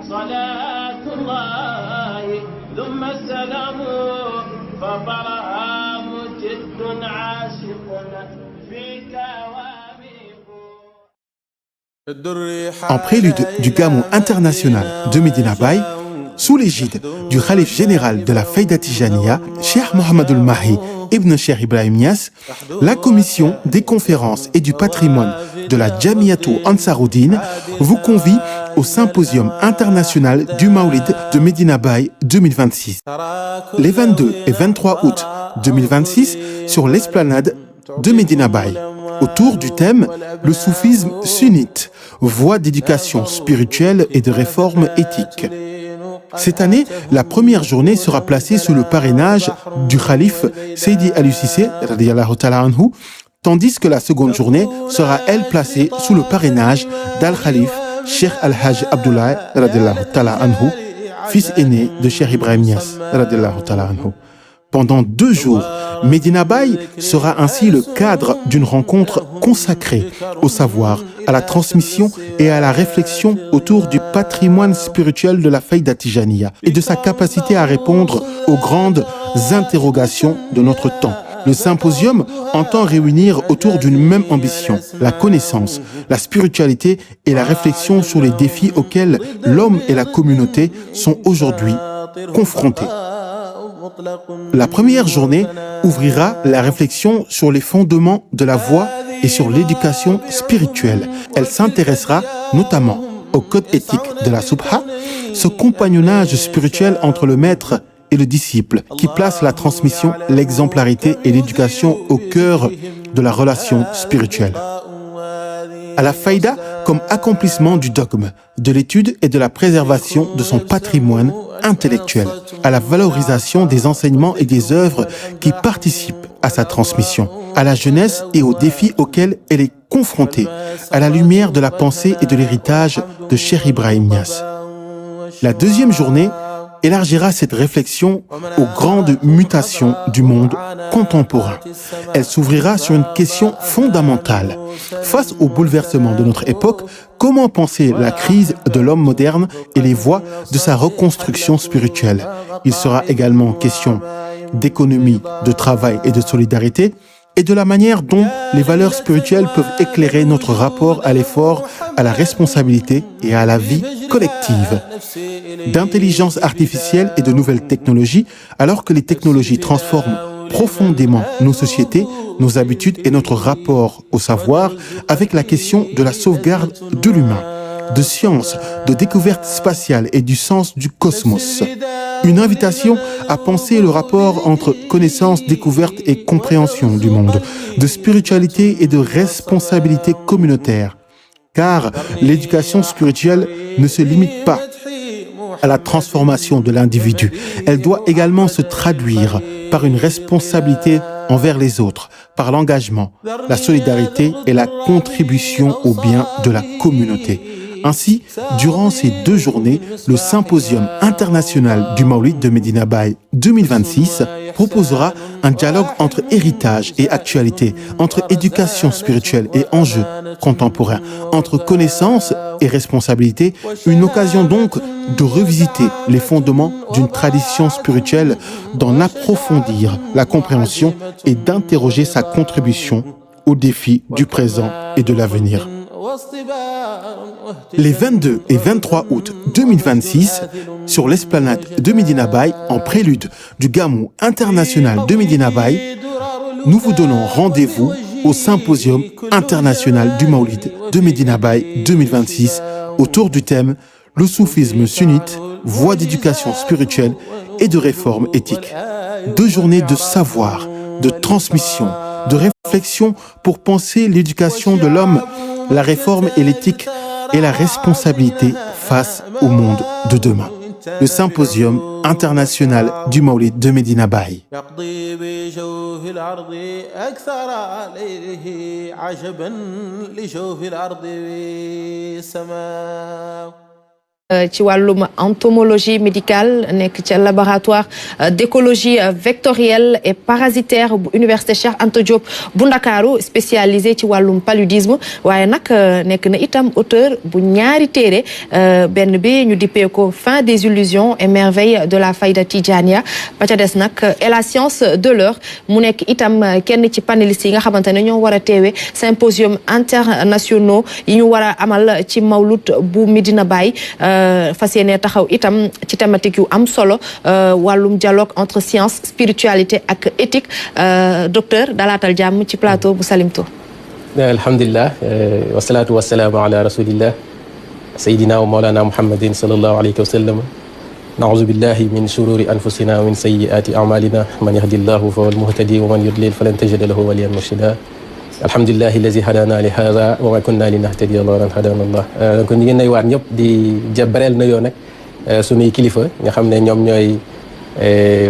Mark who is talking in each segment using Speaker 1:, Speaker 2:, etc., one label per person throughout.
Speaker 1: صلاة الله ثم السلام فبرهام جد عاشق فيك واميق.
Speaker 2: En prélude du Gamou international de Medina Baye, sous l'égide du Khalif général de la Faïda Tijaniya, Cheikh Mohamedou Mahi Ibn Cheikh Ibrahim Niass, la commission des conférences et du patrimoine de la Jamiatou Ansaroudine vous convie au symposium international du Maoulid de Medina Baye 2026. Les 22 et 23 août 2026 sur l'esplanade de Medina Baye, autour du thème « Le soufisme sunnite, voie d'éducation spirituelle et de réforme éthique ». Cette année, la première journée sera placée sous le parrainage du Khalif Seydi Aliou Cissé, radiyallahu ta'ala anhu, tandis que la seconde journée sera, elle, placée sous le parrainage d'Al-Khalif Cheikh Al-Hajj Abdoulaye, radiyallahu ta'ala anhu, fils aîné de Cheikh Ibrahim Niass, radiyallahu ta'ala anhu. Pendant 2 jours, Medina Baye sera ainsi le cadre d'une rencontre consacrée au savoir, à la transmission et à la réflexion autour du patrimoine spirituel de la Faïda Tijaniya et de sa capacité à répondre aux grandes interrogations de notre temps. Le symposium entend réunir autour d'une même ambition, la connaissance, la spiritualité et la réflexion sur les défis auxquels l'homme et la communauté sont aujourd'hui confrontés. La première journée ouvrira la réflexion sur les fondements de la voie et sur l'éducation spirituelle. Elle s'intéressera notamment au code éthique de la Subha, ce compagnonnage spirituel entre le maître et le disciple qui place la transmission, l'exemplarité et l'éducation au cœur de la relation spirituelle. À la faïda comme accomplissement du dogme, de l'étude et de la préservation de son patrimoine intellectuel, à la valorisation des enseignements et des œuvres qui participent à sa transmission, à la jeunesse et aux défis auxquels elle est confrontée, à la lumière de la pensée et de l'héritage de Cheikh Ibrahim Niass. La deuxième journée élargira cette réflexion aux grandes mutations du monde contemporain. Elle s'ouvrira sur une question fondamentale. Face au bouleversement de notre époque, comment penser la crise de l'homme moderne et les voies de sa reconstruction spirituelle? Il sera également question d'économie, de travail et de solidarité, et de la manière dont les valeurs spirituelles peuvent éclairer notre rapport à l'effort, à la responsabilité et à la vie collective. D'intelligence artificielle et de nouvelles technologies, alors que les technologies transforment profondément nos sociétés, nos habitudes et notre rapport au savoir, avec la question de la sauvegarde de l'humain, de science, de découverte spatiale et du sens du cosmos. Une invitation à penser le rapport entre connaissance, découverte et compréhension du monde, de spiritualité et de responsabilité communautaire. Car l'éducation spirituelle ne se limite pas à la transformation de l'individu. Elle doit également se traduire par une responsabilité envers les autres, par l'engagement, la solidarité et la contribution au bien de la communauté. Ainsi, durant ces 2 journées, le symposium international du Maoulid de Medina Baye 2026 proposera un dialogue entre héritage et actualité, entre éducation spirituelle et enjeux contemporains, entre connaissance et responsabilité, une occasion donc de revisiter les fondements d'une tradition spirituelle, d'en approfondir la compréhension et d'interroger sa contribution aux défis du présent et de l'avenir. Les 22 et 23 août 2026, sur l'esplanade de Medina Baye, en prélude du Gamou international de Medina Baye, nous vous donnons rendez-vous au symposium international du Maoulid de Medina Baye 2026, autour du thème « Le soufisme sunnite, voie d'éducation spirituelle et de réforme éthique ». 2 journées de savoir, de transmission, de réflexion pour penser l'éducation de l'homme, la réforme et l'éthique et la responsabilité face au monde de demain. Le symposium international du Maoulid de Medina Baye.
Speaker 3: ci wàllum entomologie médicale nekk ci laboratoire d'écologie vectorielle et parasitaire bu université Cheikh Anta Diop bu Ndakaaru spécialisé ci wàllum paludisme waaye nag nekk na itam auteur bu ñaari téere benn bi ñu dippee ko fin des illusions et merveilles de la Fayda Tijaniya ba ca des nag et la science de l'heure mu nekk itam kenn ci panélistes yi nga xamante ne ñoo war a teewe symposium internationaux yi ñu war a amal ci mawlud bu Medina Baye fas yéene taxaw itam ci thématique yu am solo wàllum dialogue entre science spiritualité ak éthique docteur dalaatal jàmm ci plateau bu Salimto.
Speaker 4: alhamdulilah wasalaatu wasalaamu ala rasulillah sayidina wa mawlana muhammadin sallallahu alayhi wa sallam nauzu billahi min shururi anfusina wa min sayyiati amalina man yahdillahu fa huwa almuhtadi wa man yudlil falan tajida lahu waliyan murshida alhamdulilahi allazi hadana li hada wa ma kunna linahtadiya lawla an hadana allah donc ñu ngi nuyuwaat ñëpp di jabareel nuyoo nag suñuy kilifa nga xam ne ñoom ñooy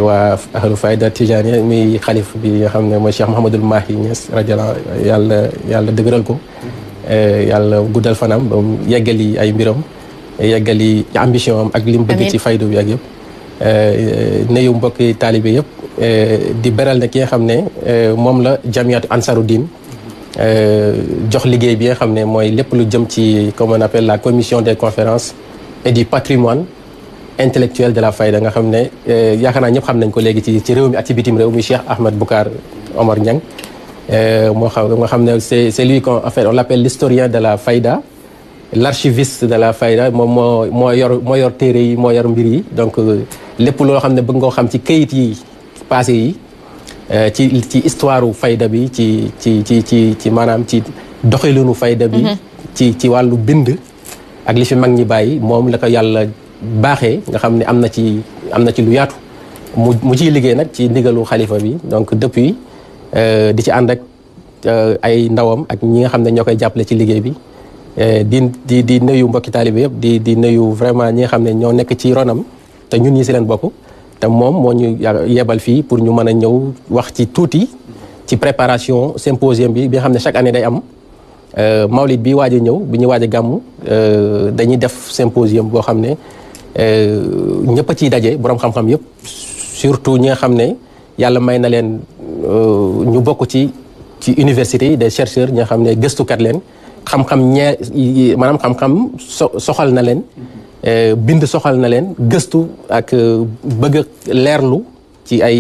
Speaker 4: waa ahlu Fayda Tijaniya muy xalif bi nga xam ne mooy Cheikh Mouhamadul Mahi Niass radiyallahu yàlla dëgëral ko yàlla guddal fanam ba mu yeggali ay mbiram yeggali ambition am ak li mu bëgg ci faydu bi ak yëpp nuyu mbokki taalibe yëpp di beral ne ki nga xam ne moom la jamiyatu Ansaruddin jox liggéey bi nga xam ne mooy lépp lu jëm ci comme on appelle la commission des conférences et du patrimoine intellectuel de la Fayda nga xam ne yaakaar naa ñëpp xam nañ ko léegi ci réew mi ak ci bitim réew mi Cheikh Ahmed Boucar Omar Niang nga xam ne c'est lui qu'on en fait on l'appelle l'historien de la Fayda l'archiviste de la Fayda moom moo yor téere yi moo yor mbir yi donc lépp loo xam ne bëgg nga xam ci kayit yi passé yi ci histoire Fayda bi ci maanaam ci doxalinu Fayda bi ci wàllu bind ak li fi mag ñi bàyyi moom la ko yàlla baaxee nga xam ne am na ci lu yaatu mu ciy liggéey nag ci ndigalu xalifa bi donc depuis di ci ànd ak ay ndawam ak ñi nga xam ne ñoo koy jàppale ci liggéey bi di nuyu mbokki taalibe yëpp di nuyu vraiment ñi nga xam ne ñoo nekk ci ronam te ñun ñi si leen bokk te moom moo ñu yebal fii pour ñu mën a ñëw wax ci tuuti ci préparation symposium bi nga xam ne chaque année day am mawlid bi waaj a ñëw bi ñu waaj a gàmmu dañuy def symposium boo xam ne ñëpp a ciy daje boroom xam-xam yëpp surtout ñi nga xam ne yàlla may na leen ñu bokk ci université yi des chercheurs ñi nga xam ne gëstukat leen xam-xam maanaam xam-xam soxal na leen bind soxal na leen gëstu ak bëgg a leerlu ci ay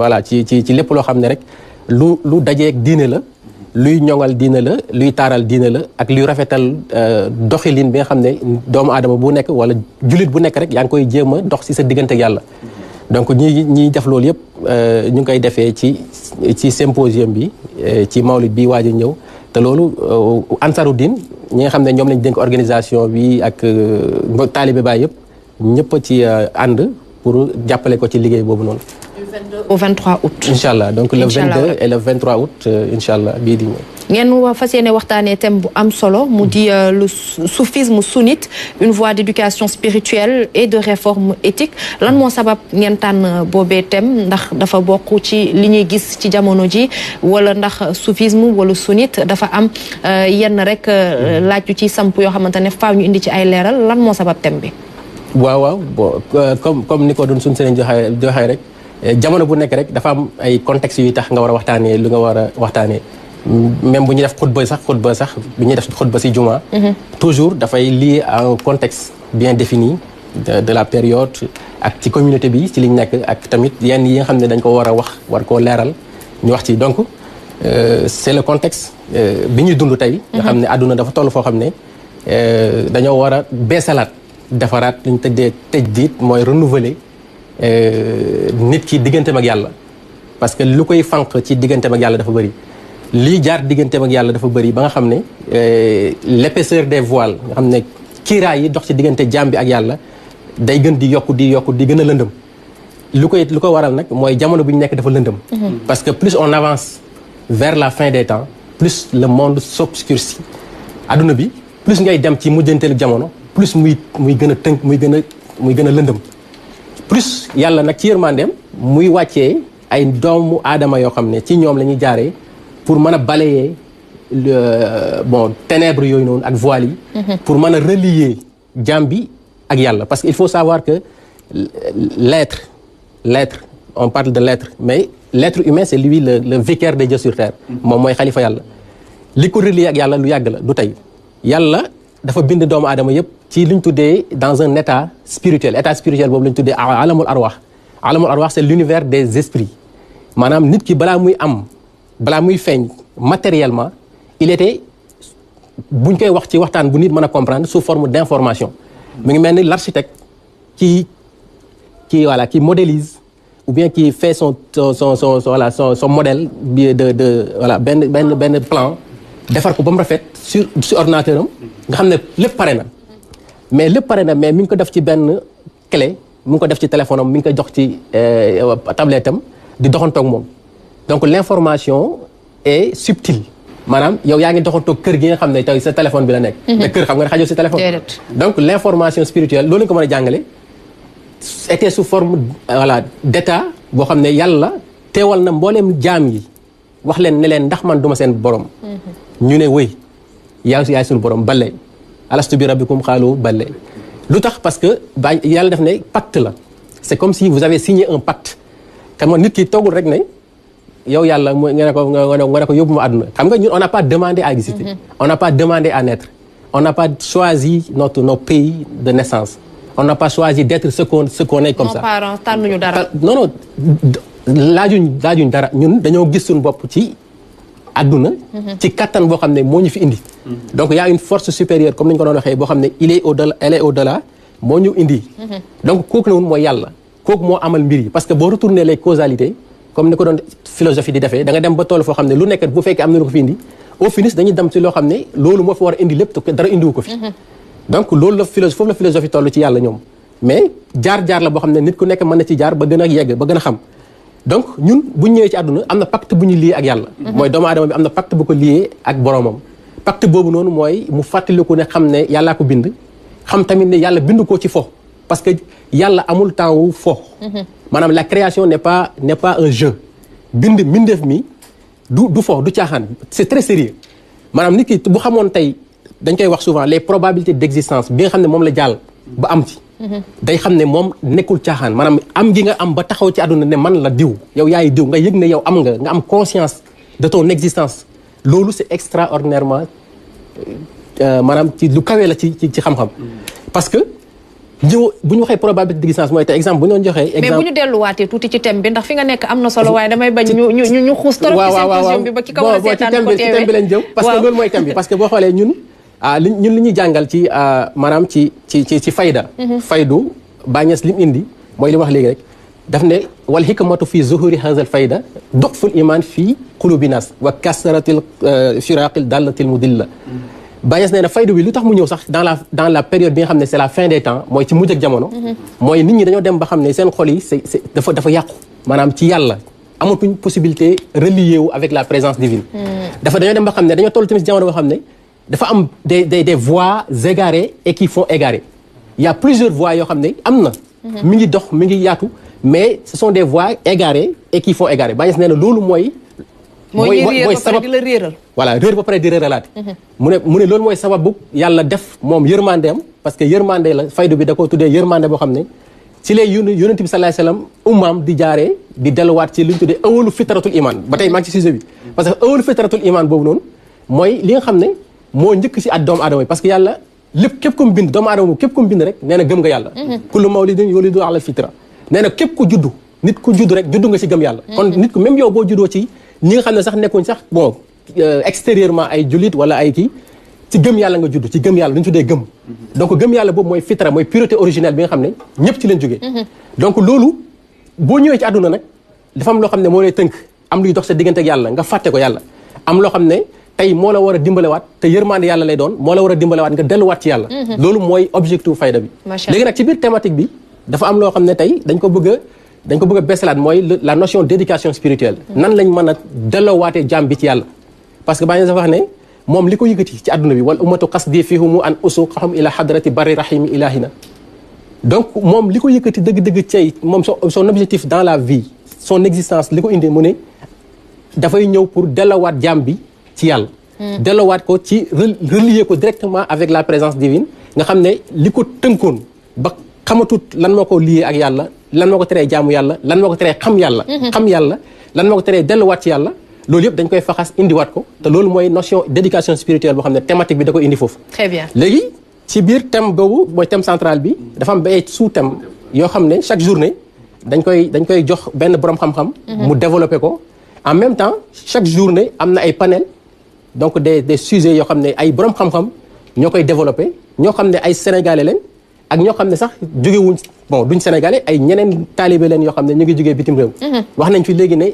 Speaker 4: voilà ci lépp loo xam ne rek lu dajeeg diine la luy ñoŋal diine la luy taaral diine la ak luy rafetal doxalin bi nga xam ne doomu aadama bu nekk wala jullit bu nekk rek yaa ngi koy jéem a dox ci sa diggante ak yàlla donc ñiy def loolu yëpp ñu ngi koy defee ci symposium bi ci mawlid bi waaj a ñëw te loolu Ansaruddin ñi nga xam ne ñoom lañ dénk organisation bi ak taalibe baay yëpp ñëpp ci ànd pour jàppale ko ci liggéey boobu noonu.
Speaker 3: Du 22 au 23 août.
Speaker 4: incha allah donc le 22 et le 23 août incha allah bii di ñëw.
Speaker 3: ngeen fas yéene waxtaanee thème bu am solo mu di le soufisme sunnite une voie d'éducation spirituelle et de réforme éthique lan moo sabab ngeen tànn boobee thème ndax dafa bokk ci li ñuy gis ci jamono ji wala ndax soufisme wala sunnite dafa am yenn rek laaj yu ci samp yoo xamante ne faaw ñu indi ci ay leeral lan moo sabab thème bi.
Speaker 4: waaw bon comme ni ko doon suñu sëriñ joxee rek jamono bu nekk rek dafa am ay contexte yu tax nga war a waxtaanee lu nga war a waxtaanee. même bu ñuy def xutba sax bu ñuy def xutba ci juma. toujours dafay lié à un contexte bien défini de la période ak ci communauté bi ci liñ nekk ak tamit yenn yi nga xam ne dañ ko war a wax war koo leeral ñu wax ci donc c'est le contexte bi ñuy dund tey. nga xam ne àdduna dafa toll foo xam ne dañoo war a beesalaat defaraat lu ñu tëddee tajdiid mooy renouveler nit ki digganteem ak yàlla parce que lu koy fànq ci digganteem ak yàlla dafa bëri. lii jaar digganteem ak yàlla dafa bëri ba nga xam ne l'épaisseur des voiles nga xam ne kiiraay yi dox ci diggante jaam bi ak yàlla day gën di yokku di gën a lëndëm lu ko waral nag mooy jamono bu ñu nekk dafa lëndëm parce que plus on avance vers la fin des temps plus le monde s'obscurcit adduna bi plus ngay dem ci mujjanteelu jamono plus muy gën a tënk muy gën a lëndëm plus yàlla nag ci yërmandeem muy wàccee ay doomu aadama yoo xam ne ci ñoom la ñuy jaaree pour mën a balayer ténèbres yooyu noonu ak voile yi pour mën a relier jaam bi ak yàlla parce que il faut savoir que l'être on parle de l'être mais l'être humain c'est lui le vicaire de Dieu sur terre moom mooy xalifa yàlla li ko relier ak yàlla lu yàgg la du tey yàlla dafa bind doomu aadama yëpp ci li ñu tuddee dans un état spirituel boobu la ñu tuddee alamul arwaax c'est l'univers des esprits maanaam nit ki balaa muy feeñ matériellement il était buñ koy wax ci waxtaan bu nit mën a comprendre sous forme d'information mi ngi mel ni l'architecte qui modélise ou bien qui fait son modèle benn plan defar ko ba mu rafet sur ordinateur am nga xam ne lépp pare na mais mi ngi ko def ci benn clé mi ngi ko def ci téléphone am mi ngi ko jox ci tablette am di doxantoog moom donc l'information est subtile maanaam yow yaa ngi doxantoog kër gi nga xam ne tey sa téléphone bi la nekk te kër xam nga ne xajoo si téléphone donc l'information spirituelle loolu nga ko mën a jàngale était sous forme d'état boo xam ne yàlla teewal na mbooleem jaam yi wax leen ne leen ndax man duma seen borom ñu ne wëy yaay suñu borom balle alastu bi rabbikum xaalu balle lu tax parce que yàlla def ne pacte la c'est comme si vous avez signé un pacte xam nga nit ki toogul rek ne yow yàlla nga ne ko yóbbu ma àdduna xam nga ñun on n'a pas demandé à exister on n'a pas demandé à naître on n'a pas choisi nos pays de naissance on n'a pas choisi d'être ce qu'on est comme ça.
Speaker 3: parents tànnuñu dara.
Speaker 4: non laajuñ dara ñun dañoo gis suñu bopp ci àdduna. ci kattan boo xam ne moo ñu fi indi. donc y a une force supérieure comme ni ñu ko doon waxee boo xam ne elle est au-delà moo ñu indi. donc kooku noonu mooy yàlla kooku moo amal mbir yi parce que boo retourner les causalités comme ni ko doon philosophie di defee da nga dem ba toll foo xam ne lu nekk bu fekkee am na lu ko fi indi au finish dañuy dem ci loo xam ne loolu moo fi war a indi lépp te dara indiwu ko fi. donc loolu foofu la philosophie toll ci yàlla ñoom mais jaar la boo xam ne nit ku nekk mën na ci jaar ba gën a yegg ba gën a xam donc ñun bu ñu ñëwee ci àdduna am na pacte bu ñu lié ak yàlla. mooy doomu aadama bi am na pacte bu ko lié ak boromam. pacte boobu noonu mooy mu fàttaliku ne xam ne yàllaa ko bind xam tamit ne yàlla bind ko ci fo parce que yàlla amul temps wu fo. maanaam la création n'est pas un jeu mbindeef mi du fo du caaxaan c'est très sérieux maanaam nit ki bu xamoon tey. dañ koy wax souvent les probabilités d'existence bi nga xam ne moom la jàll ba am ci day xam ne moom nekkul caaxaan maanaam am gi nga am ba taxaw ci àdduna ne man la diw yow yaay diw nga yëg ne yow am nga am conscience de ton existence loolu c'est extraordinairement maanaam ci lu kawee la ci xam-xam parce que bu ñu waxee probabilité d'existence mooy te exemple bu ñu doon joxee exemple
Speaker 3: mais bu ñu delluwaatee tuuti ci thème bi ndax fi nga nekk am na solo waaye damay bañ ñu xuus trop ci symposium bi ba ki ko war a seetaan ko teewee
Speaker 4: ci thème bi lañ jëm parce que loolu mooy thème bi parce que boo xoolee ñun li ñuy jàngal ci maanaam ci fayda faydu bàñes li mu indi mooy li wax léegi rek daf ne wal hikmatu fi zuhuri hadha al fayda duxful iman fii qulubi nas wa kasratil firaqil dallatil mudilla bàñes nee na faydu bi lu tax mu ñëw sax dans la période bi nga xam ne c'est la fin des temps mooy ci mujj ak jamono mooy nit ñi dañoo dem ba xam ne seen xol yi dafa yàqu maanaam ci yàlla amatuñ possibilité relier wu avec la présence divine dañoo dem ba xam ne dañoo toll tamit jamono boo xam ne dafa am des voies égarées et qui font égarer il y a plusieurs voies yoo xam ne am na mi ngi dox mi ngi yaatu mais ce sont des voies égarées et qui font égarer bàñes nee na loolu mooy
Speaker 3: sabab di la réeral
Speaker 4: voilà réer ba pare di réeralaate mu ne loolu mooy sababu yàlla def moom yërmandeem parce que yërmande la faydu bi da ko tuddee yërmande boo xam ne ci lay yonent bi sallallahu alayhi wasallam ummaam di jaaree di delluwaat ci li ñu tuddee awalu fitratul iman ba tey maa ngi ci sujet bi parce que awalu fitratul iman boobu noonu mooy li nga xam ne moo njëkk ci at doomu aadama yi parce que yàlla lépp képp ku mu bind doomu aadama képp ku mu bind rek nee na gëm nga yàlla kullu mawlidin yulidu ala fitra nee na képp ku juddu nit ku juddu rek juddu nga ci gëm yàlla kon nit ku même yow boo juddoo ci ñi nga xam ne sax nekkuñ sax bon extérieurement ay jullit wala ay kii ci gëm yàlla nga judd ci gëm yàlla dañu tuddee gëm donc gëm yàlla boobu mooy fitra mooy pureté originelle bi nga xam ne ñëpp ci leen jógee donc loolu boo ñëwee ci àdduna nag dafa am loo xam ne moo lay tënk am luy dox sa diggante ak yàlla nga fàtte ko yàlla am loo xam ne tey moo la war a dimbalewaat te yërmande yàlla lay doon moo la war a dimbalewaat nga delluwaat ci yàlla loolu mooy objectif fayda bi léegi nag ci biir thématique bi dafa am loo xam ne tey dañ ko bëgg a beesalaat mooy la notion d'éducation spirituelle nan lañ mën a delloowaatee jaam bi ci yàlla parce que baa dafa wax ne moom li ko yëkkati ci àdduna bi wal ummatu qasdi fihumu an usuqahum ila hadrati barri rahimi ilahina donc moom li ko yëkkati dëgg-dëgg cey moom son objectif dans la vie son existence li ko indi mu ne dafay ñëw pour delloowaat jaam bi ci yàlla delloowaat ko ci relier ko directement avec la présence divine nga xam ne li ko tënkoon ba xamatut lan moo ko lié ak yàlla lan moo ko teree jaamu yàlla lan moo ko teree xam yàlla xam yàlla lan moo ko teree delluwaat ci yàlla loolu yëpp dañ koy faxas indiwaat ko te loolu mooy notion d'éducation spirituelle boo xam ne thématique bi da ko indi foofu
Speaker 3: très bien
Speaker 4: léegi ci biir thème boobu mooy thème central bi dafa am ay sous-thème yoo xam ne chaque journée dañ koy jox benn borom xam-xam mu développé ko en même temps chaque journée am na ay panel donc des sujets yoo xam ne ay borom xam-xam ñoo koy développé ñoo xam ne ay sénégalais lañ ak ñoo xam ne sax jógewuñ bon duñ sénégalais ay ñeneen taalibe leen yoo xam ne ñu ngi jógee bitim réew wax nañ fi léegi ne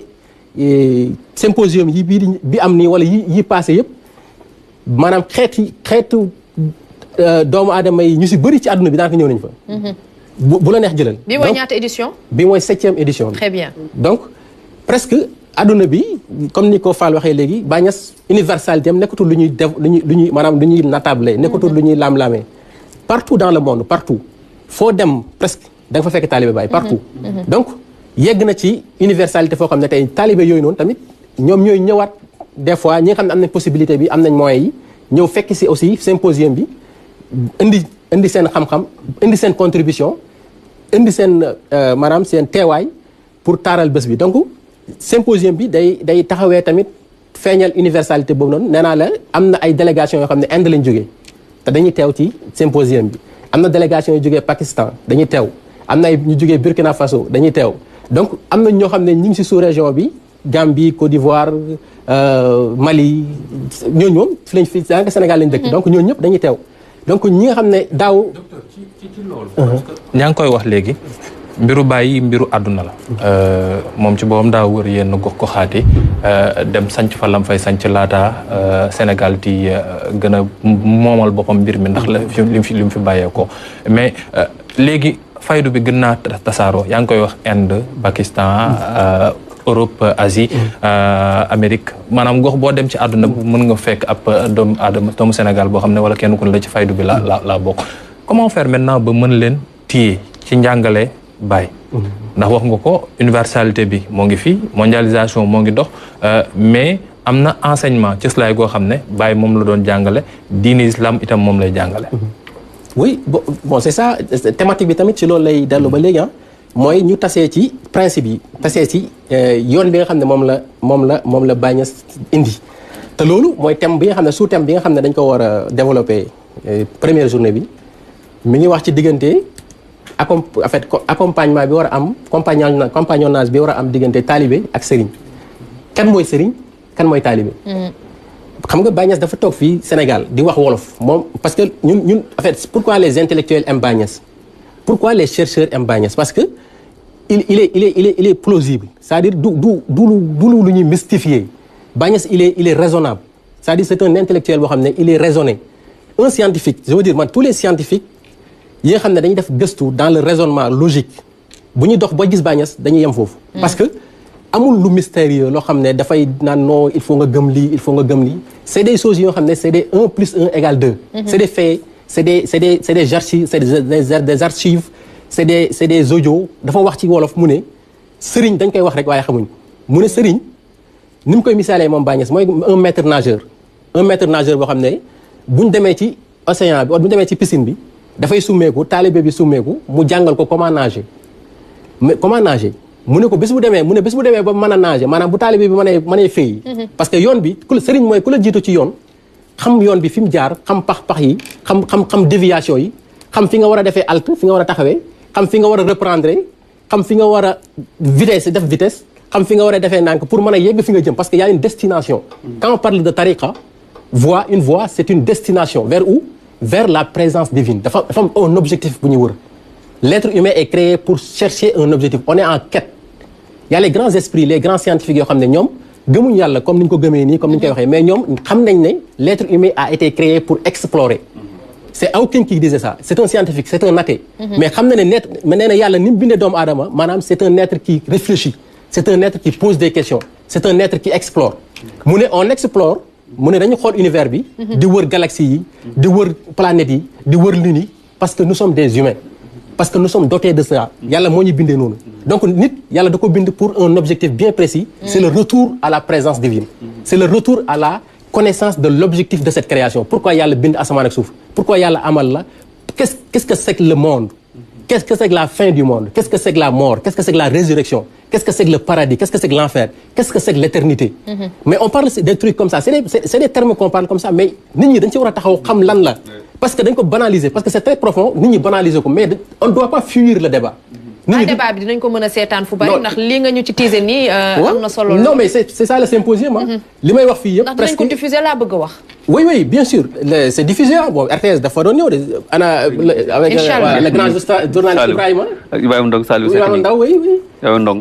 Speaker 4: symposium yi bi am nii wala yi passé yëpp maanaam xeetu doomu aadama yi ñu si bëri ci àdduna bi daanaka ñëw nañ fa bu la neex jëlal
Speaker 3: bi mooy ñaata édition
Speaker 4: bi mooy 7e édition bi
Speaker 3: très bien
Speaker 4: donc presque àdduna bi comme ni ko Fall waxee léegi Baye Niass universalité am nekkatul lu ñuy maanaam lu ñuy natable nekkatul lu ñuy laam-laamee partout dans le monde partout foo dem presque da nga fa fekk taalibe Baye partout donc yegg na ci universalité foo xam ne tey taalibe yooyu noonu tamit ñoom ñooy ñëwaat des fois ñi nga xam ne am nañ possibilité bi am nañ moyens yi ñëw fekk si aussi symposium bi indi seen xam-xam indi seen contribution indi seen maanaam seen teewaay pour taaral bés bi donc symposium bi day taxawee tamit feeñal universalité boobu noonu nee naa la am na ay délégation yoo xam ne Inde lañ jógee te dañuy teew ci symposium bi am na délégation yu jógee Pakistan dañuy teew am na ay ñu jógee Burkina Faso dañuy teew donc am na ñoo xam ne ñu ngi ci sous-région bi Gambie Côte d'Ivoire Mali ñooñu moom fi lañ fi daanaka Sénégal lañ dëkk donc ñooñu ñëpp dañuy teew donc ñi nga xam ne daaw.
Speaker 5: docteur ci loolu. ñaa ngi koy wax léegi mbiru Baye mbiru àdduna la. moom ci boppam daa wër yenn gox goxaati dem sanc fa lam fay sanc laata Sénégal di gën a moomal boppam mbir mi ndax la li mu fi bàyyeekoo mais léegi faydu bi gën naa tasaaroo yaa ngi koy wax Inde Pakistan. Europe Asie Amérique maanaam gox boo dem ci àdduna bu mën nga fekk ab doomu Sénégal boo xam ne wala kenn ku ne la ci faydu bi la bokk comment faire maintenant ba mën leen téye ci njàngale Baye ndax wax nga ko universalité bi moo ngi fi mondialisation moo ngi dox mais am na enseignement ci cëslaay goo xam ne Baye moom la doon jàngale diine islam itam moom lay jàngale
Speaker 4: oui bon c'est ça thématique bi tamit ci loolu lay dellu ba léegi mooy ñu tasee ci principe yi tasee ci yoon bi nga xam ne moom la Baye Niass indi te loolu mooy thème bi nga xam ne sous thème bi nga xam ne dañ ko war a développer première journée bi mi ngi wax ci diggante en fait accompagnement bi war a am compagnonnage bi war a am diggante taalibe ak sëriñ kan mooy sëriñ kan mooy taalibe xam nga Baye Niass dafa toog fii Sénégal di wax wolof moom parce que ñun en fait pourquoi les intellectuels aiment Baye Niass pourquoi les chercheurs aiment Baye Niass parce que il est plausible c'est-à-dire du lu ñuy mystifier Baye Niass il est raisonnable c'est-à-dire c'est un intellectuel boo xam ne il est raisonné un scientifique je veux dire man tous les scientifiques yi nga xam ne dañuy def gëstu dans le raisonnement logique bu ñuy dox ba gis Baye Niass dañuy yem foofu parce que amul lu mystérieux loo xam ne dafay naan non il faut nga gëm lii il faut nga gëm lii c'est des choses yoo xam ne c'est des 1 plus 1 égale 2 c'est des faits c'est des archives des archives c'est des audios dafa wax ci wolof mu ne sëriñ dañ koy wax rek waaye xamuñ mu ne sëriñ ni mu koy misaalee moom Baye Niass mooy un maître nageur boo xam ne buñ demee ci océan bi wala buñ demee ci piscine bi dafay summeeku taalibe bi summeeku mu jàngal ko comment nager mais comment nager mu ne ko bés bu demee ba mën a nager maanaam bu taalibe bi mënee féey parce que yoon bi sëriñ mooy ku la jiitu ci yoon xam yoon bi fi mu jaar xam pax yi xam déviation yi xam fi nga war a defee halte fi nga war a taxawee xam fi nga war a reprendre xam fi nga war a vitesse xam fi nga war a defee ndànk pour mën a yegg fi nga jëm parce que y a une destination quand on parle de tariqa une voie c'est une destination vers où vers la présence divine dafa am un objectif bu ñu wër l'être humain est créé pour chercher un objectif on est en quête y a les grands esprits les grands scientifiques yoo xam ne ñoom gëmuñ yàlla comme ni ñu ko gëmee nii comme ni ñu koy waxee mais ñoom xam nañ ne l'être humain a été créé pour explorer c'est Hawking qui disait ça c'est un scientifique c'est un athée mais xam na ne nee na yàlla ni mu bindee doomu aadama maanaam c'est un être qui réfléchit c'est un être qui pose des questions c'est un être qui explore mu ne on explore mu ne dañu xool univers bi di wër galaxies yi di wër planètes yi di wër lunes yi parce que nous sommes des humains parce que nous sommes dotés de ça yàlla moo ñu bindee noonu donc nit yàlla da ko bind pour un objectif bien précis c'est le retour à la présence divine c'est le retour à la connaissance de l'objectif de cette création pourquoi yàlla bind asamaan ak suuf pourquoi yàlla amal la qu'est-ce que c'est que le monde qu'est-ce que c'est que la fin du monde, qu'est-ce que c'est que la mort, qu'est-ce que c'est que la résurrection, qu'est-ce que c'est que le paradis, qu'est-ce que c'est que l'enfer, qu'est-ce que c'est que l'éternité. Mais on parle des trucs comme ça, c'est des termes qu'on parle comme ça, mais nit ñi dañ ci war a taxaw xam lan la parce que dañ ko banaliser parce que c'est très profond nit ñi banaliser ko mais on ne doit pas fuir le débat.
Speaker 3: débat bi dinañ ko mën a seetaan fu bari ndax lii nga ñu ci teaser nii am na solo.
Speaker 4: non mais c'est ça le symposium li may wax fii yëpp
Speaker 3: ndax dinañ ko diffuser laa bëgg a wax.
Speaker 4: oui bien sûr c'est diffusé bon RTS dafa doon ñëw de ana avec le grand journaliste Ibrahima
Speaker 6: Ndong Saliou Seck
Speaker 4: Ibrahima Ndaw oui
Speaker 6: Ibrahima Ndong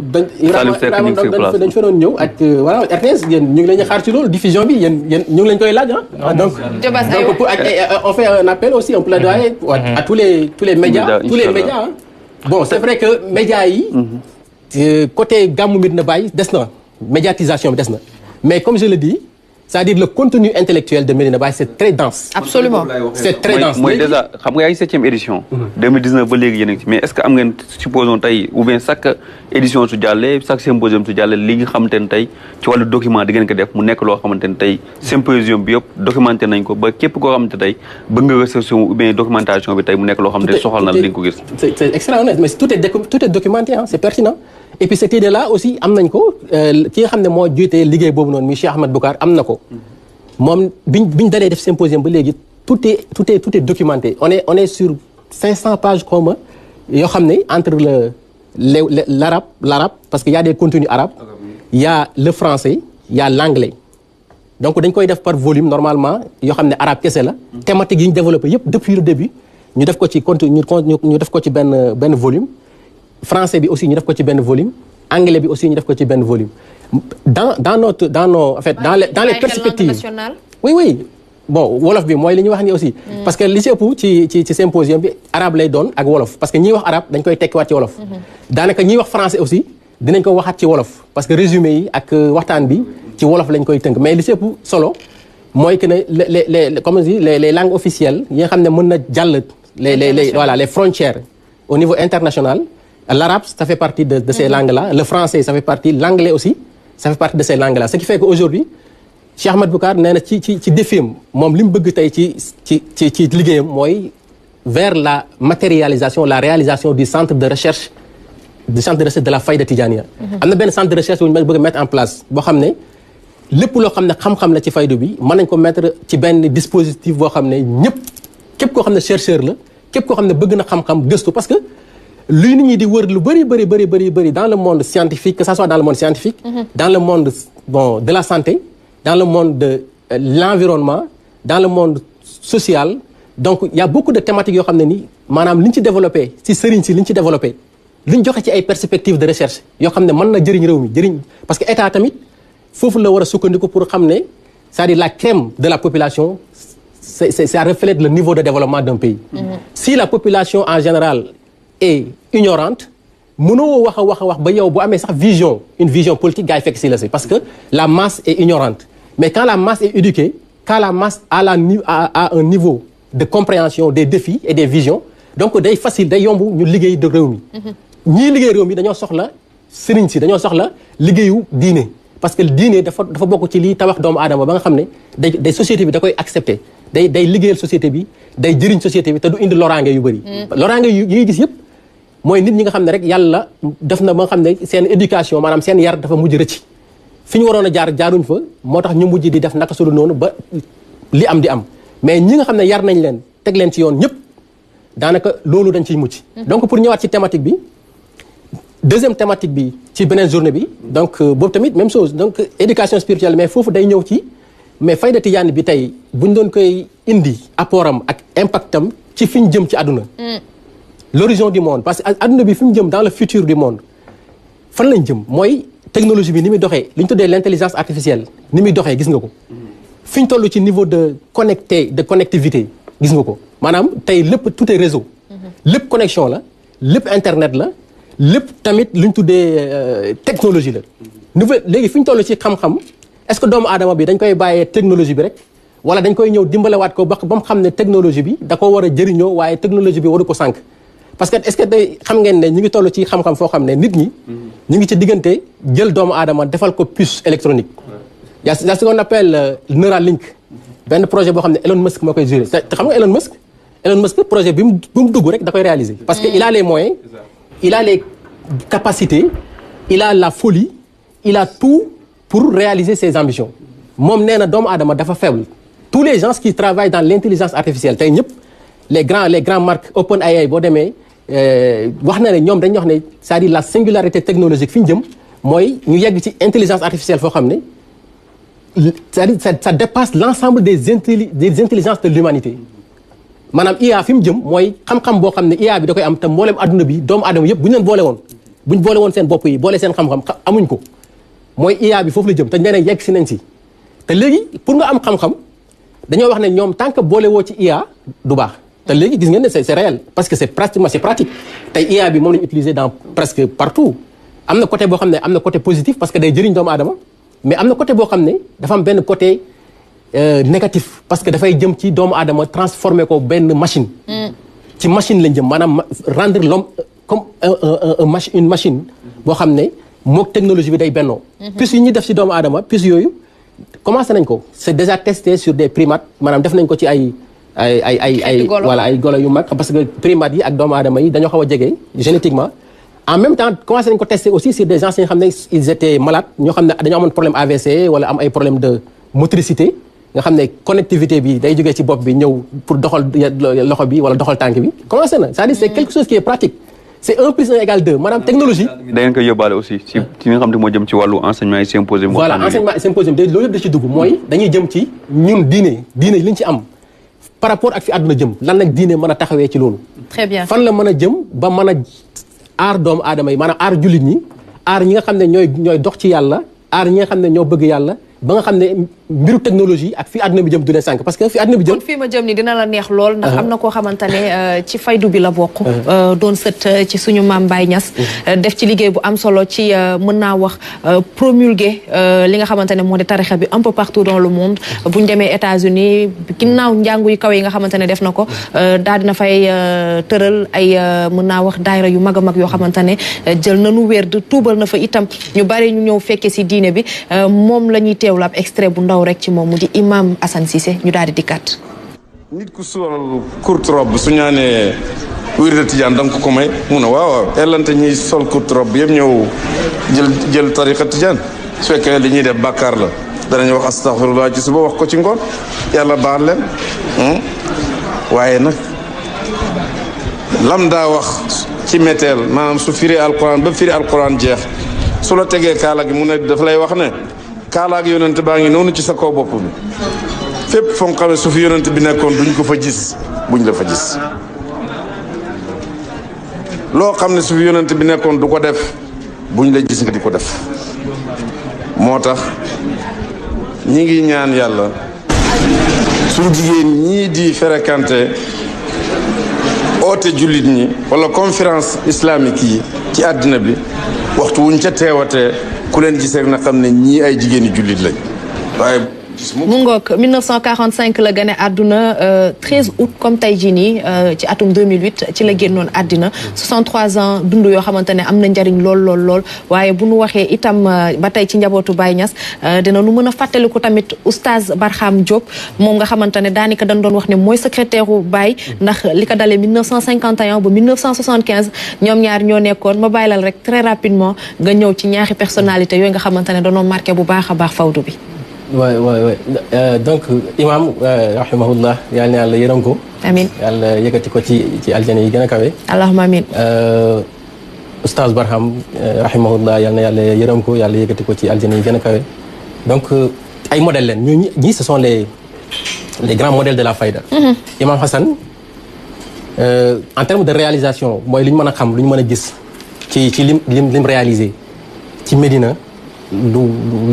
Speaker 6: Saliou Seck ñu ngi place
Speaker 4: dañ fa doon ñëw ak voilà RTS yéen ñu ngi leen di xaar ci loolu diffusion bi yéen ñu ngi leen koy laaj donc on fait un appel aussi un plaidoyer à tous les médias bon c'est vrai que médias yi côté gàmmu Médina Baye des na médiatisation bi des na mais comme je le dis c'est-à-dire le contenu intellectuel de Médina Baye c'est très dense.
Speaker 3: Absolument.
Speaker 4: C'est très dense.
Speaker 6: mooy déjà xam nga yaa ngi 7e édition. 2019 ba léegi yéen a ngi ci mais est-ce que am ngeen supposons tey ou bien chaque édition su jàllee chaque symposium su jàllee li nga xamante ne tey ci wàllu document di ngeen ko def mu nekk loo xamante ne tey symposium bi yëpp documenté nañ ko ba képp koo xamante tey bëgg nga recherche ou bien documentation bi tey mu nekk loo xamante ne soxal na la di nga ko gis.
Speaker 4: C'est extraordinaire mais tout est documenté c'est pertinent. Et puis cette idée-là aussi am nañ ko ki nga xam ne moo jiite liggéey boobu noonu muy Cheikh Ahmed Boucar am na ko moom biñ dalee def symposium ba léegi tout est documenté on est sur 500 pages comme yoo xam ne entre l'arabe parce que y a des contenus arabes il y a le français il y a l'anglais donc dañ koy def par volume normalement yoo xam ne arabe kese la thématique yi ñu développé yëpp depuis le début ñu def ko ci ñu def ko ci benn volume français bi aussi ñu def ko ci benn volume anglais bi aussi ñu def ko ci benn volume dans nos en fait dans les perspectives oui bon wolof bi mooy li ñuy wax ni aussi parce que li ci ëpp ci symposium bi arabe lay doon ak wolof parce que ñiy wax arabe dañ koy tekkiwaat ci wolof daanaka ñiy wax français aussi dinañ ko waxaat ci wolof parce que résumé yi ak waxtaan bi ci wolof lañ koy tënk mais li ci ëpp solo mooy que ne les comme on dit les langues officielles yi nga xam ne mën na jàll les frontières au niveau international. L'arabe, ça fait partie de ces langues-là. Le français, ça fait partie. L'anglais aussi, ça fait partie de ces langues-là. Ce qui fait qu'aujourd'hui, Cheikh Ahmed Boucar nee na ci défi moom li mu bëgg tey ci liggéeyam mooy vers la matérialisation la réalisation du centre de recherche de la Fayda Tijaniyya. am na benn centre de recherche bu ñu bëgg a mettre en place boo xam ne lépp loo xam ne xam-xam la ci faydu bi mën nañ ko mettre ci benn dispositif boo xam ne ñëpp képp koo xam ne chercheur la képp koo xam ne bëgg na xam-xam gëstu parce que luy nit ñi di wër lu bëri dans le monde scientifique que ça soit dans le monde scientifique dans le monde de la santé dans le monde de l'environnement dans le monde social donc il y a beaucoup de thématiques yoo xam ne ni maanaam li ñu ci développé ci sëriñ si li ñu ci développé li ñu joxe ci ay perspectives de recherche yoo xam ne mën na jëriñ réew mi jëriñ parce que état tamit foofu la war a sukkandiku pour xam ne c'est-à-dire la crème de la population ça reflète le niveau de développement d'un pays si la population en général est ignorante mënoo wax ba yow bu amee sax une vision politique gars yi fekk si la si parce que la masse est ignorante mais quand la masse est éduquée quand la masse a un niveau de compréhension des défis et des visions donc day facile day yomb ñu liggéey de réew mi ñii liggéey réew mi dañoo soxla sëriñ si dañoo soxla liggéeyu diine parce que diine dafa bokk ci lii tabax doomu aadama ba nga xam ne day société bi da koy accepter day liggéeyal société bi day jëriñ société bi te du indi loraange yu bëri loraange yu ñuy gis yëpp mooy nit ñi nga xam ne rek yàlla def na ba nga xam ne seen éducation maanaam seen yar dafa mujj rëcc fi ñu waroon a jaaruñ fa moo tax ñu mujj di def naka sulu noonu ba li am di am mais ñi nga xam ne yar nañ leen teg leen ci yoon ñëpp daanaka loolu dañ ciy mucc donc pour ñëwaat ci thématique bi deuxième thématique bi ci beneen journée bi donc boobu tamit même chose donc éducation spirituelle mais foofu day ñëw ci mais Fayda Tidiane bi tey buñ doon koy indi apportam ak impactam ci fi ñu jëm ci àdduna l'horizon du monde parce que àdduna bi fi mu jëm dans le futur du monde fan lañ jëm mooy technologie bi ni muy doxee li ñu tuddee l'intelligence artificielle ni muy doxee gis nga ko fi ñu toll ci niveau de connectivité gis nga ko maanaam tey lépp tout est réseau lépp connexion la lépp internet la lépp tamit lu ñu tuddee technologie la nouveau léegi fi ñu toll ci xam-xam est-ce que doomu aadama bi dañ koy bàyyee technologie bi rek wala dañ koy ñëw dimbalewaat ko ba mu xam ne technologie bi da ko war a jëriñoo waaye technologie bi waru ko sànq parce que est-ce que day xam ngeen ne ñu ngi toll ci xam-xam foo xam ne nit ñi ñu ngi ci diggante jël doomu aadama defal ko puce électronique y a ce qu'on appelle Neuralink benn projet boo xam ne Elon Musk moo koy gérer te xam nga Elon Musk Elon Musk projet bi mu dugg rek da koy réaliser. parce que il a les moyens il a les capacités il a la folie il a tout pour réaliser ses ambitions moom nee na doomu aadama dafa faible. tous les gens qui travaillent dans l'intelligence artificielle tey ñëpp les grands marques OpenAI boo demee wax na ne ñoom dañuy wax ne c'est-à-dire la singularité technologique fi ñu jëm mooy ñu yegg ci intelligence artificielle foo xam ne c'est-à-dire ça dépasse l'ensemble des intelligences de l'humanité maanaam IA fi mu jëm mooy xam-xam boo xam ne IA bi da koy am te mboolem adduna bi doomu aadama yëpp bu ñu leen boole woon seen bopp yi boole seen xam-xam amuñ ko mooy IA bi foofu la jëm te nee na yegg si nañ si te léegi pour nga am xam-xam dañoo wax ne ñoom tant que boole woo ci IA du baax te léegi gis ngeen ne c'est réel parce que c'est pratique tey IA bi moom lañu utiliser dans presque partout am na côté boo xam ne am na côté positif parce que day jëriñ doomu aadama mais am na côté boo xam ne dafa am benn côté négatif parce que dafay jëm ci doomu aadama transformer ko benn machine ci machine lañ jëm maanaam rendre l'homme comme une machine boo xam ne mook technologie bi day bennoo puces yi ñuy def ci doomu aadama puces yooyu commencé nañ ko c'est déjà testé sur des primates maanaam def nañ ko ci ay voilà ay golo yu mag parce que primates yi ak doomu aadama yi dañoo xaw a jege génétiquement en même temps commencé nañ ko tester aussi sur des gens yi nga xam ne ils étaient malades ñoo xam ne dañoo amoon problème AVC wala am ay problème de motricité nga xam ne connectivité bi day jógee ci bopp bi ñëw pour doxal loxo bi wala doxal tànk bi commencé na c'est-à-dire c'est quelque chose qui est pratique c'est 1 + 1 = 2 maanaam technologie.
Speaker 6: da ngeen koy yóbbaale aussi ci nga xam ne moo jëm ci wàllu enseignement et symposium.
Speaker 4: voilà enseignement et symposium loolu yëpp da ci dugg mooy dañuy jëm ci ñun diine li ñu ci am par rapport ak fi àdduna jëm lan nag diine mën a taxawee ci loolu.
Speaker 3: très bien
Speaker 4: fan la mën a jëm ba mën a aar doomu aadama yi maanaam aar jullit ñi aar ñi nga xam ne ñooy dox ci yàlla aar ñi nga xam ne ñoo bëgg yàlla ba nga xam ne mbiru technologie ak fi àdduna bi jëm du ne sànq parce que fi àdduna bi jëm.
Speaker 3: kon fii ma jëm ni dina la neex lool. ndax am na koo xamante ne ci faydu bi la bokk. doon sët ci suñu maam Baye Niass. def ci liggéey bu am solo ci mën naa wax promulguer li nga xamante ne moo di tarixa bi un peu partout dans le monde. bu ñu demee États-Unis ginnaaw njàngu yu kaw yi nga xamante ne def na ko daal dina fay tëral ay mën naa wax daayira yu mag a mag yoo xamante ne jël na nu wér de tuubal na fa itam ñu bari ñu ñëw fekke si diine bi moom la ñuy teewlu ab extrait bu ndaw rek ci moom mu di imam Assane Cissé ñu daal di dikkaat.
Speaker 7: nit ku sol courte robe su ñaanee wirde tijaan da nga ko may mu ne waaw ellante ñuy sol courte robe yëpp ñëw jël tariqa tijaan su fekkee li ñuy def bàkkaar la danañ wax astaghfirullah ci suba wax ko ci ngoon yàlla baal leen waaye nag lam daa wax ci méteel maanaam su firi alquran ba firi alquran jeex su la tegee kaala gi mu ne daf lay wax ne kaalaak yonent baa ngi noonu ci sa kaw bopp bi fépp foo xam ne su fi yonent bi nekkoon duñ ko fa gis buñ la fa gis loo xam ne su fi yonent bi nekkoon du ko def buñ la gis nga di ko def moo tax ñi ngi ñaan yàlla suñ jigéen ñii di fréquenté oote jullit ñi wala conférence islamique yi ci àddina bi waxtu wuñ ca teewatee ku leen gisee na xam ne ñii ay jigéeni jullit lañ waaye
Speaker 3: mu ngoog 1945 la gane àdduna 13 août comme tey jii nii ci atum 2008 ci la génnoon àddina 63 ans dund yoo xamante ne am na njariñ lool waaye bu nu waxee itam ba tey ci njabootu Baye Niass dina nu mën a fàttaliku tamit oustaz Barham Diop moom nga xamante ne daanaka dañ doon wax ne mooy secrétaire u Baye ndax li ko dalee 1951 ba 1975 ñoom ñaar ñoo nekkoon ma bàyyilal rek très rapidement nga ñëw ci ñaari personnalité yooyu nga xamante ne dañoo marqué bu baax a baax fawdu bi.
Speaker 4: waay donc imam rahimahullah yal na yàlla yërëm ko.
Speaker 3: amiin
Speaker 4: yàlla yëkkati ko ci aljana yi gën a kawe.
Speaker 3: allahumma amiin.
Speaker 4: oustaz Barham rahimahullah yal na yàlla yërëm ko yàlla yëkkati ko ci aljana yi gën a kawe donc ay modèles leen ñii ce sont les grands modèles de la fayda. imam Hassan en termes de réalisation mooy lu ñu mën a xam lu ñu mën a gis ci lim réalisé ci Médina lu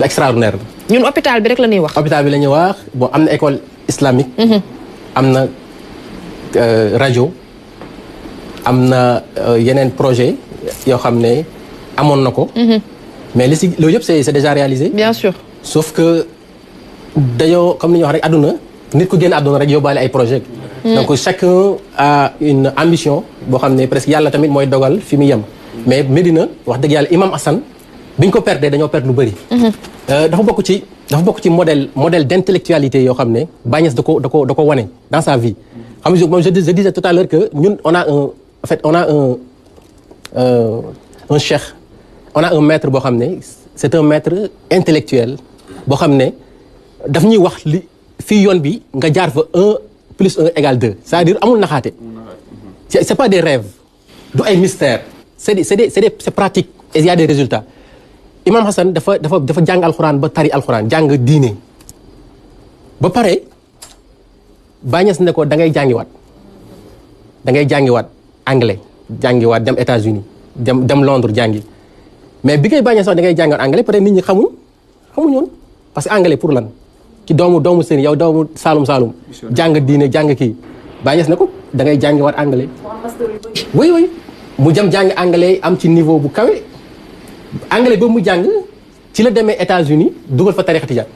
Speaker 4: extraordinaire.
Speaker 3: ñun hôpital bi rek la ñuy wax.
Speaker 4: hôpital bi la ñuy wax bon am na école islamique. am na rajo am na yeneen projet yoo xam ne amoon na ko. mais li si loolu yëpp c'est déjà réalisé.
Speaker 3: bien sûr.
Speaker 4: sauf que dañoo comme ni ñuy wax rek àdduna nit ku génn àdduna rek yóbbaale ay projet donc chacun a une ambition boo xam ne presque yàlla tamit mooy dogal fi mu yem. mais Médina wax dëgg yàlla imam Assane bi ñu ko perdee dañoo perdre lu bëri. dafa bokk ci modèle d'intellectualité yoo xam ne Baye Niass da ko wane dans sa vie. xam nga je disais tout à l'heure que ñun on a un cheikh, on a un maître boo xam ne c'est un maître intellectuel boo xam ne daf ñuy wax li fii yoon bi nga jaar fa 1 + 1 = 2 c'est-à-dire amul naxaate. c'est pas des rêves du ay mystères c'est pratique et il y a des résultats. Imam Hassan dafa jàng alxuraan ba tari alxuraan jàng diine ba pare Baye Niass ne ko da ngay jàngiwaat anglais jàngiwaat dem États-Unis dem Londres jàngi mais bi ngay Baye Niass wax da ngay jàngiwaat anglais peut-être nit ñi xamuñu parce que anglais pour lan ci doomu seen yow doomu Saalum jàng diine jàng kii Baye Niass ne ko da ngay jàngiwaat anglais. oui mu jàng anglais am ci niveau bu kawe. anglais boobu mu jàng ci la demee États-Unis dugal fa tarixa tijaan.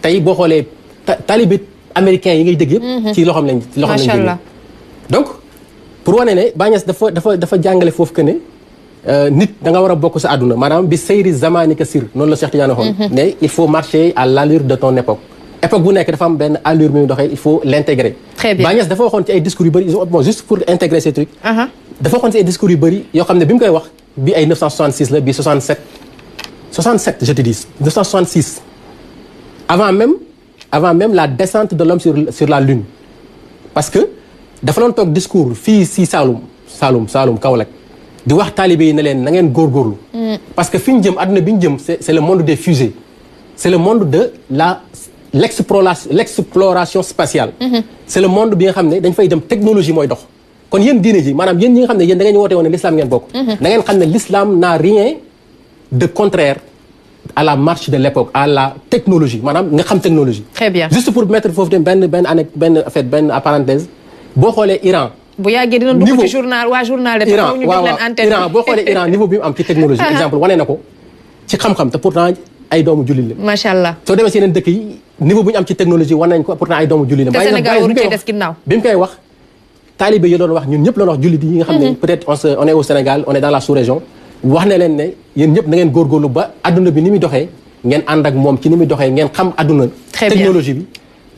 Speaker 4: tey boo xoolee talibé américain yi ngay dégg yëpp. ci loxoom lañ génne. donc pour wane ne Baye Niass dafa jàngale foofu que ne nit da nga war a bokk sa àdduna maanaam bi sayri zamanika sir noonu la Cheikh Tidiane waxoon. ne il faut marcher à l'allure de ton époque. époque bu nekk dafa am benn allure mi doxee il faut l'intégrer. très bien Baye Niass dafa waxoon ci ay discours yu bëri bon juste pour intégrer ces trucs. dafa waxoon ci ay discours yu bëri yoo xam ne bi mu koy wax. bi ay 966 la bi 67 je te dis 966 avant même la descente de l'homme sur la lune parce que dafa doon toog discours fii si Saloum Kaolack di wax taalibe yi ne leen na ngeen góorgóorlu parce que fi ñu jëm àdduna bi ñu jëm c'est le monde des fusées c'est le monde de l'exploration spatiale c'est le monde bi nga xam ne dañ fay dem technologie mooy dox kon yéen diine ji maanaam yéen ñi nga xam ne yéen da ngeen woote woon ne l'islam ngeen bokk da ngeen xam ne l'islam n'a rien de contraire à la marche de l'époque à la technologie maanaam nga xam technologie. très bien juste pour mettre foofu tamit benn parenthèse boo xoolee Iran. bu yàggee dina dugg ci journal de taxaw ñu jox leen antenne. Iran boo xoolee Iran niveau bi mu am ci technologie. exemple wane na ko ci xam-xam te pourtant ay doomu jullit la. macha allah soo demee si yeneen dëkk yi niveau bu ñu am ci technologie wane nañ ko pourtant ay doomu jullit la. te Sénégal waru cee des ginnaaw bi mu koy wax. taalibe yi doon wax ñun ñëpp la wax jullit yi nga xam ne peut-être on est au Sénégal on est dans la sous-région wax ne leen ne yéen ñëpp na ngeen góorgóorlu ba adduna bi ni muy doxee ngeen ànd ak moom ci ni muy doxee ngeen xam adduna technologie bi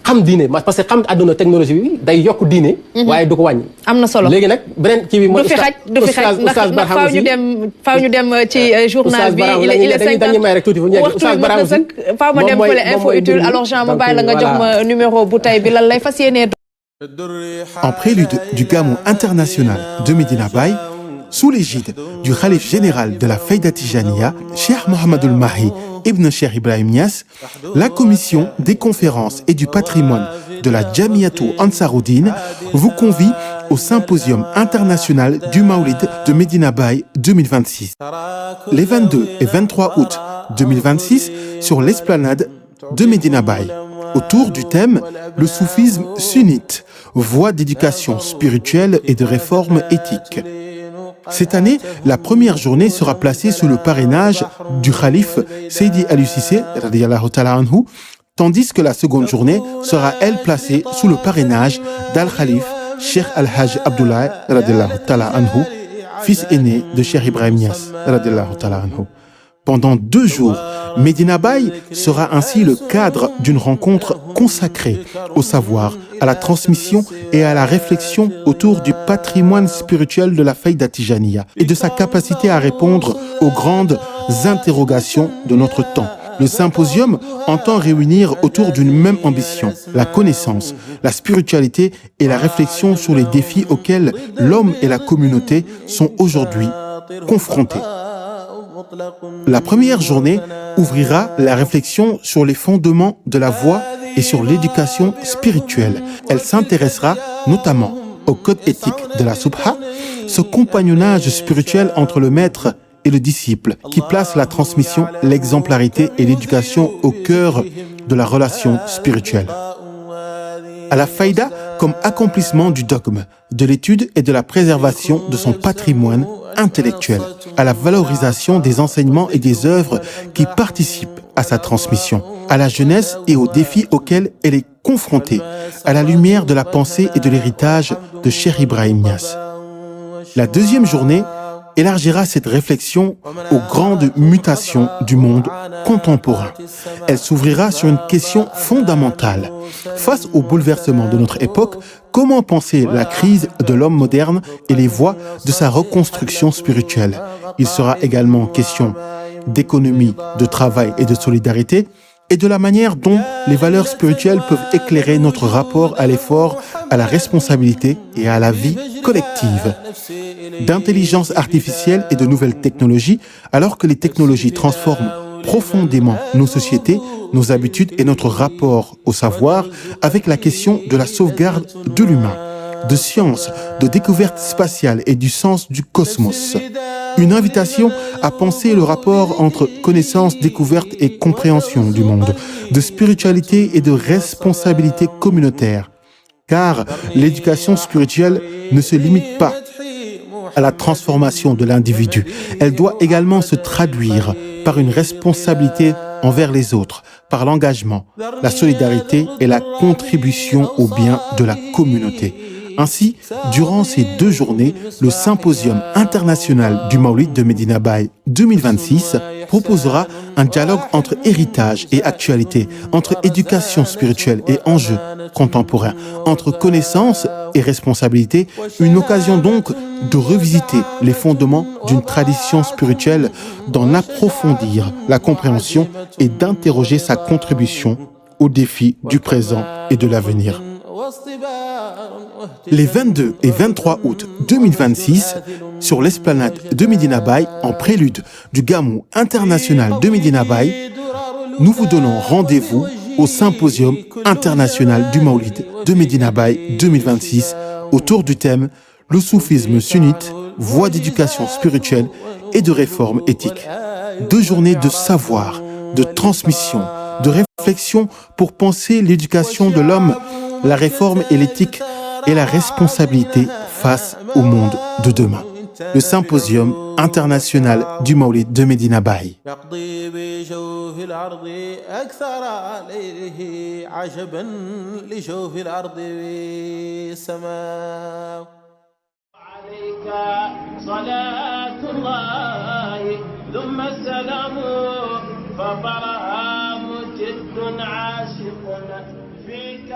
Speaker 4: xam diine parce que xam adduna technologie bi day yokk diine waaye du ko wàññi am na solo léegi nag beneen kii bi mooy du fi xaj ndax faaw ñu dem ci journal bi il est 50 dañuy may rek tuuti Oustaz Barham aussi faaw ma dem fële info utile alors Jean ma bàyyi la nga jox ma numéro bu tey bi lan lay fas yéenee.
Speaker 2: En prélude du Gamou international de Medina Baye, sous l'égide du Khalif général de la Fayda Tijaniya, Cheikh Mohamedul Mahi Ibn Cheikh Ibrahim Niass, la commission des conférences et du patrimoine de la Jamiatou Ansaroudine vous convie au symposium international du Maoulid de Medina Baye 2026. Les 22 et 23 août 2026 sur l'esplanade de Medina Baye. Autour du thème « Le soufisme sunnite, voie d'éducation spirituelle et de réforme éthique ». Cette année, la première journée sera placée sous le parrainage du Khalif Seydi Aliou Cissé, radiyallahu ta'ala anhu, tandis que la seconde journée sera, elle, placée sous le parrainage d'Al-Khalif Cheikh Al-Hajj Abdoulaye, radiyallahu ta'ala anhu, fils aîné de Cheikh Ibrahim Niass, radiyallahu ta'ala anhu. Pendant 2 jours, Medina Baye sera ainsi le cadre d'une rencontre consacrée au savoir, à la transmission et à la réflexion autour du patrimoine spirituel de la Fayda Tijaniya et de sa capacité à répondre aux grandes interrogations de notre temps. Le symposium entend réunir autour d'une même ambition, la connaissance, la spiritualité et la réflexion sur les défis auxquels l'homme et la communauté sont aujourd'hui confrontés. La première journée ouvrira la réflexion sur les fondements de la voie et sur l'éducation spirituelle. Elle s'intéressera notamment au code éthique de la Subha, ce compagnonnage spirituel entre le maître et le disciple qui place la transmission, l'exemplarité et l'éducation au cœur de la relation spirituelle. À la Fayda comme accomplissement du dogme, de l'étude et de la préservation de son patrimoine intellectuel, à la valorisation des enseignements et des œuvres qui participent à sa transmission, à la jeunesse et aux défis auxquels elle est confrontée, à la lumière de la pensée et de l'héritage de Cheikh Ibrahim Niass. La deuxième journée élargira cette réflexion aux grandes mutations du monde contemporain. Elle s'ouvrira sur une question fondamentale. Face au bouleversement de notre époque, comment penser la crise de l'homme moderne et les voies de sa reconstruction spirituelle? Il sera également question d'économie, de travail et de solidarité, et de la manière dont les valeurs spirituelles peuvent éclairer notre rapport à l'effort, à la responsabilité et à la vie collective. D'intelligence artificielle et de nouvelles technologies, alors que les technologies transforment profondément nos sociétés, nos habitudes et notre rapport au savoir, avec la question de la sauvegarde de l'humain, de science, de découverte spatiale et du sens du cosmos. Une invitation à penser le rapport entre connaissance, découverte et compréhension du monde, de spiritualité et de responsabilité communautaire. Car l'éducation spirituelle ne se limite pas à la transformation de l'individu. Elle doit également se traduire par une responsabilité envers les autres, par l'engagement, la solidarité et la contribution au bien de la communauté. Ainsi, durant ces 2 journées, le Symposium international du Maoulid de Medina Baye 2026 proposera un dialogue entre héritage et actualité, entre éducation spirituelle et enjeux contemporains, entre connaissance et responsabilité, une occasion donc de revisiter les fondements d'une tradition spirituelle, d'en approfondir la compréhension et d'interroger sa contribution aux défis du présent et de l'avenir. Les 22 et 23 août 2026, sur l'esplanade de Medina Baye, en prélude du Gamou international de Medina Baye, nous vous donnons rendez-vous au Symposium international du Maoulid de Medina Baye 2026 autour du thème « Le soufisme sunnite, voie d'éducation spirituelle et de réforme éthique ». 2 journées de savoir, de transmission, de réflexion pour penser l'éducation de l'homme, la réforme et l'éthique et la responsabilité face au monde de demain. Le Symposium international du Maoulid de Medina Baye.
Speaker 1: فطرها مجد عاشق فيك